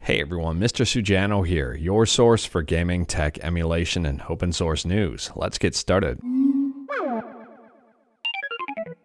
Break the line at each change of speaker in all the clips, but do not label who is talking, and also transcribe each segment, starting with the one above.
Hey everyone, Mr. Sujano here, your source for gaming, tech, emulation, and open source news. Let's get started.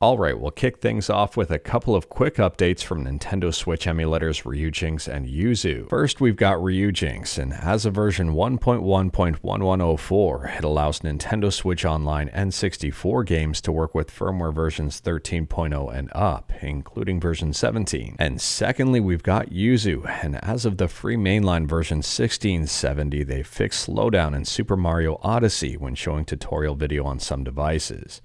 Alright, we'll kick things off with a couple of quick updates from Nintendo Switch emulators Ryujinx and Yuzu. First, we've got Ryujinx, and as of version 1.1.1104, it allows Nintendo Switch Online N64 games to work with firmware versions 13.0 and up, including version 17. And secondly, we've got Yuzu, and as of the free mainline version 1670, they fixed slowdown in Super Mario Odyssey when showing tutorial video on some devices.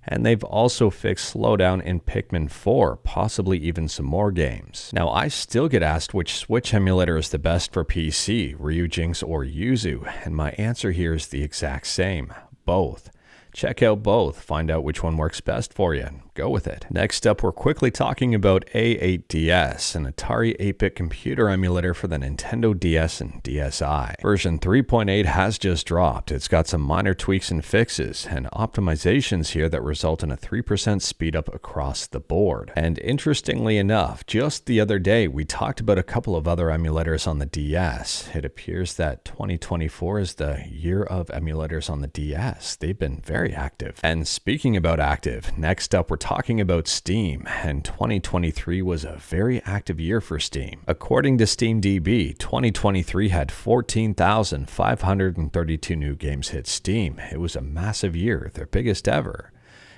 And they've also fixed slowdown in Pikmin 4, possibly even some more games. Now, I still get asked which Switch emulator is the best for PC, Ryujinx or Yuzu, and my answer here is the exact same: both. Check out both, find out which one works best for you, and go with it. Next up, we're quickly talking about A8DS, an Atari 8-bit computer emulator for the Nintendo DS and DSi. Version 3.8 has just dropped. It's got some minor tweaks and fixes, and optimizations here that result in a 3% speed up across the board. And interestingly enough, just the other day, we talked about a couple of other emulators on the DS. It appears that 2024 is the year of emulators on the DS. They've been very active. And speaking about active, next up we're talking about Steam, and 2023 was a very active year for Steam. According to SteamDB, 2023 had 14,532 new games hit Steam. It was a massive year, their biggest ever.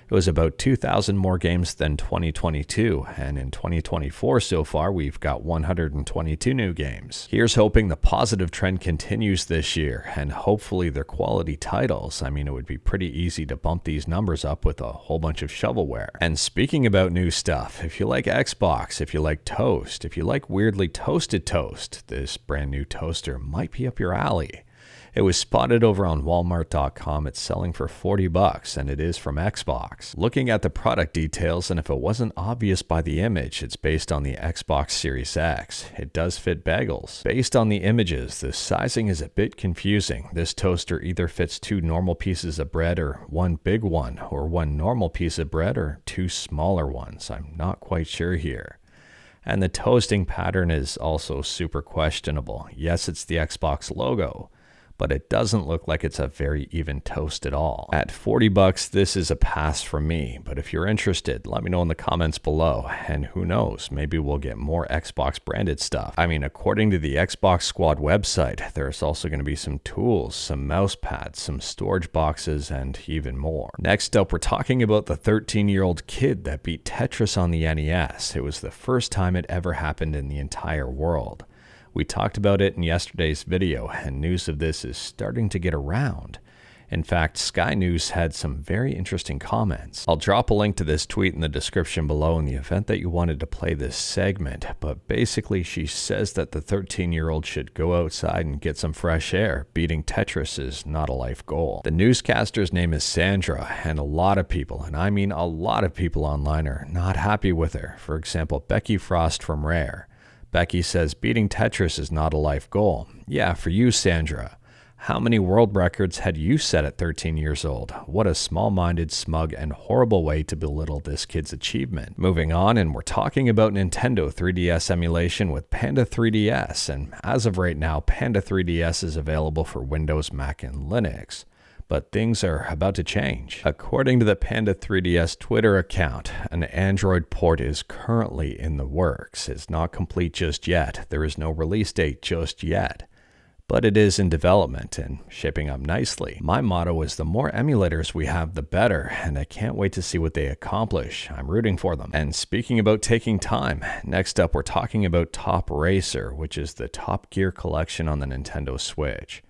It was about 2,000 more games than 2022, and in 2024 so far, we've got 122 new games. Here's hoping the positive trend continues this year, and hopefully they're quality titles. I mean, it would be pretty easy to bump these numbers up with a whole bunch of shovelware. And speaking about new stuff, if you like Xbox, if you like toast, if you like weirdly toasted toast, this brand new toaster might be up your alley. It was spotted over on Walmart.com. It's selling for $40, and it is from Xbox. Looking at the product details, and if it wasn't obvious by the image, it's based on the Xbox Series X. It does fit bagels. Based on the images, the sizing is a bit confusing. This toaster either fits 2 normal pieces of bread or 1 big one, or 1 normal piece of bread or 2 smaller ones. I'm not quite sure here. And the toasting pattern is also super questionable. Yes, it's the Xbox logo, but it doesn't look like it's a very even toast at all. At $40, this is a pass from me, but if you're interested, let me know in the comments below, and who knows, maybe we'll get more Xbox branded stuff. I mean, according to the Xbox Squad website, there's also going to be some tools, some mouse pads, some storage boxes, and even more. Next up, we're talking about the 13-year-old kid that beat Tetris on the NES. It was the first time it ever happened in the entire world. We talked about it in yesterday's video, and news of this is starting to get around. In fact, Sky News had some very interesting comments. I'll drop a link to this tweet in the description below in the event that you wanted to play this segment, but basically she says that the 13-year-old should go outside and get some fresh air. Beating Tetris is not a life goal. The newscaster's name is Sandra, and a lot of people, and I mean a lot of people online, are not happy with her. For example, Becky Frost from Rare. Becky says beating Tetris is not a life goal. Yeah, for you, Sandra. How many world records had you set at 13 years old? What a small-minded, smug, and horrible way to belittle this kid's achievement. Moving on, and we're talking about Nintendo 3DS emulation with Panda 3DS, and as of right now, Panda 3DS is available for Windows, Mac, and Linux. But things are about to change. According to the Panda 3DS Twitter account, an Android port is currently in the works. It's not complete just yet. There is no release date just yet. But it is in development and shaping up nicely. My motto is the more emulators we have, the better, and I can't wait to see what they accomplish. I'm rooting for them. And speaking about taking time, next up we're talking about Top Racer, which is the Top Gear collection on the Nintendo Switch.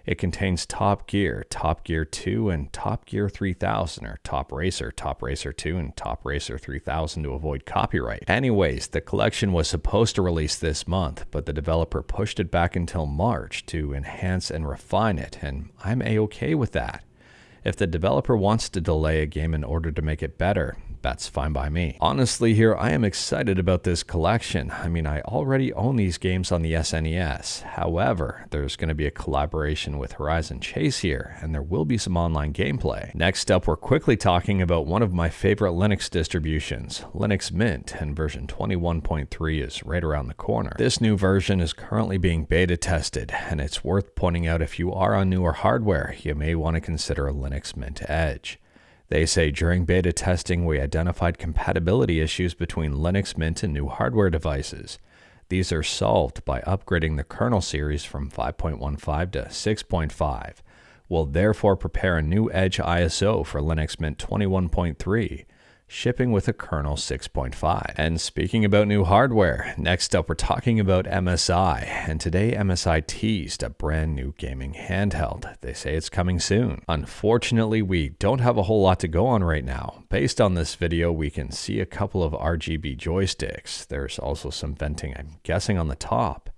It contains Top Gear 2, and Top Gear 3000, or Top Racer 2, and Top Racer 3000 to avoid copyright. Anyways, the collection was supposed to release this month, but the developer pushed it back until March to enhance and refine it, and I'm a-okay with that. If the developer wants to delay a game in order to make it better, that's fine by me. Honestly here, I am excited about this collection. I mean, I already own these games on the SNES. However, there's going to be a collaboration with Horizon Chase here, and there will be some online gameplay. Next up, we're quickly talking about one of my favorite Linux distributions, Linux Mint, and version 21.3 is right around the corner. This new version is currently being beta tested, and it's worth pointing out if you are on newer hardware, you may want to consider Linux Mint Edge. They say during beta testing, we identified compatibility issues between Linux Mint and new hardware devices. These are solved by upgrading the kernel series from 5.15 to 6.5. We'll therefore prepare a new Edge ISO for Linux Mint 21.3, shipping with a kernel 6.5. And speaking about new hardware, next up we're talking about MSI, and today MSI teased a brand new gaming handheld. They say it's coming soon. Unfortunately, we don't have a whole lot to go on right now. Based on this video, we can see a couple of RGB joysticks. There's also some venting, I'm guessing, on the top.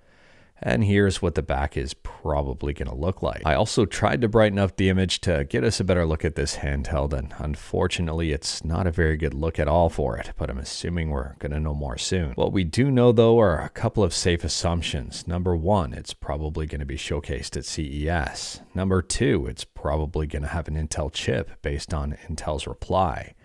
And here's what the back is probably going to look like. I also tried to brighten up the image to get us a better look at this handheld, and unfortunately it's not a very good look at all for it, but I'm assuming we're going to know more soon. What we do know though are a couple of safe assumptions. Number one, it's probably going to be showcased at CES. Number two, it's probably going to have an Intel chip based on Intel's reply.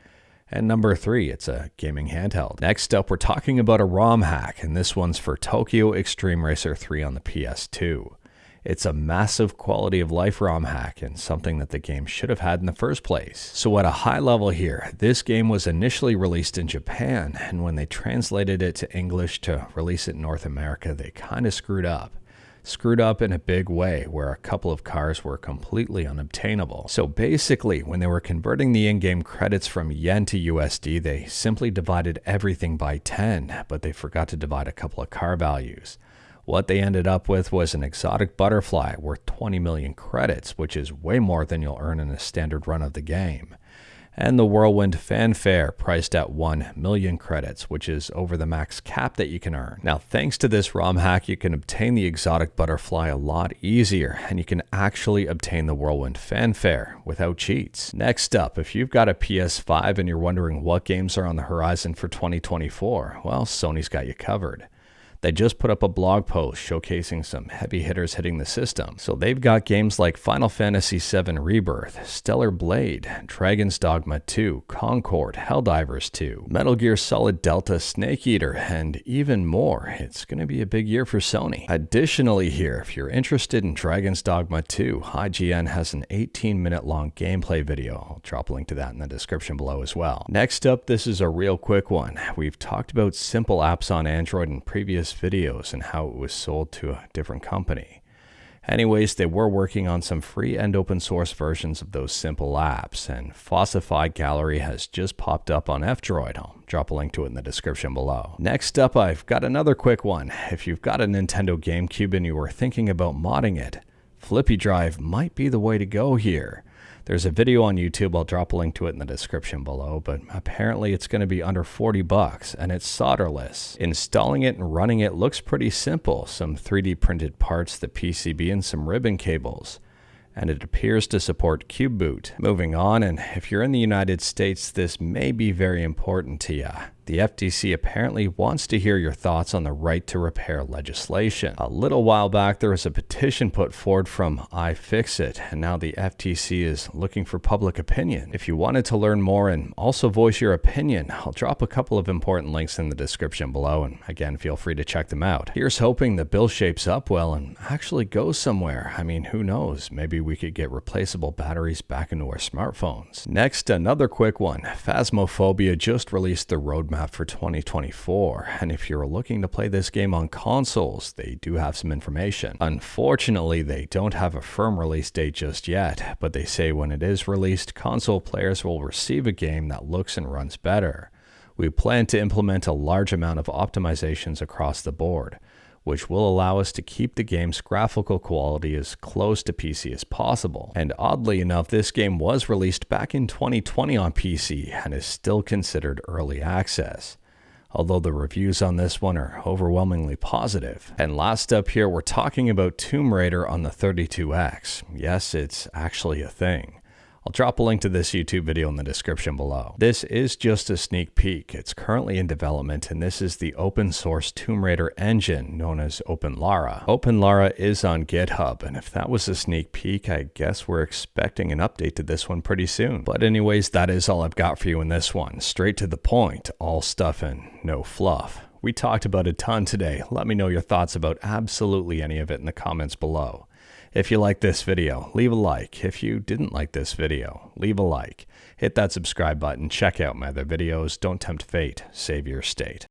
And number three, it's a gaming handheld. Next up, we're talking about a ROM hack, and this one's for Tokyo Extreme Racer 3 on the PS2. It's a massive quality of life ROM hack and something that the game should have had in the first place. So at a high level here, this game was initially released in Japan, and when they translated it to English to release it in North America, they kind of screwed up. Screwed up in a big way where a couple of cars were completely unobtainable. So basically, when they were converting the in-game credits from yen to USD, they simply divided everything by 10, but they forgot to divide a couple of car values. What they ended up with was an exotic butterfly worth 20 million credits, which is way more than you'll earn in a standard run of the game. And the Whirlwind Fanfare, priced at 1 million credits, which is over the max cap that you can earn. Now, thanks to this ROM hack, you can obtain the exotic butterfly a lot easier, and you can actually obtain the Whirlwind Fanfare without cheats. Next up, if you've got a PS5 and you're wondering what games are on the horizon for 2024, well, Sony's got you covered. They just put up a blog post showcasing some heavy hitters hitting the system. So they've got games like Final Fantasy VII Rebirth, Stellar Blade, Dragon's Dogma 2, Concord, Helldivers 2, Metal Gear Solid Delta Snake Eater, and even more. It's going to be a big year for Sony. Additionally here, if you're interested in Dragon's Dogma 2, IGN has an 18-minute long gameplay video. I'll drop a link to that in the description below as well. Next up, this is a real quick one. We've talked about simple apps on Android in previous videos and how it was sold to a different company. Anyways, they were working on some free and open source versions of those simple apps, and Fossify Gallery has just popped up on F-Droid. I'll drop a link to it in the description below. Next up, I've got another quick one. If you've got a Nintendo GameCube and you were thinking about modding it, Flippy Drive might be the way to go here. There's a video on YouTube, I'll drop a link to it in the description below, but apparently it's going to be under 40 bucks and it's solderless. Installing it and running it looks pretty simple. Some 3D printed parts, the PCB, and some ribbon cables. And it appears to support Cube Boot. Moving on, and if you're in the United States, this may be very important to you. The FTC apparently wants to hear your thoughts on the right to repair legislation. A little while back, there was a petition put forward from iFixit, and now the FTC is looking for public opinion. If you wanted to learn more and also voice your opinion, I'll drop a couple of important links in the description below, and again, feel free to check them out. Here's hoping the bill shapes up well and actually goes somewhere. I mean, who knows? Maybe we could get replaceable batteries back into our smartphones. Next, another quick one. Phasmophobia just released the roadmap for 2024, and if you're looking to play this game on consoles, they do have some information. Unfortunately, they don't have a firm release date just yet, but they say when it is released, console players will receive a game that looks and runs better. We plan to implement a large amount of optimizations across the board, which will allow us to keep the game's graphical quality as close to PC as possible. And oddly enough, this game was released back in 2020 on PC and is still considered early access, although the reviews on this one are overwhelmingly positive. And last up here, we're talking about Tomb Raider on the 32X. Yes, it's actually a thing. I'll drop a link to this YouTube video in the description below. This is just a sneak peek. It's currently in development, and this is the open source Tomb Raider engine known as OpenLara. OpenLara is on GitHub, and if that was a sneak peek, I guess we're expecting an update to this one pretty soon. But anyways, that is all I've got for you in this one. Straight to the point, all stuff and no fluff. We talked about a ton today. Let me know your thoughts about absolutely any of it in the comments below. If you liked this video, leave a like. If you didn't like this video, leave a like. Hit that subscribe button. Check out my other videos. Don't tempt fate. Save your state.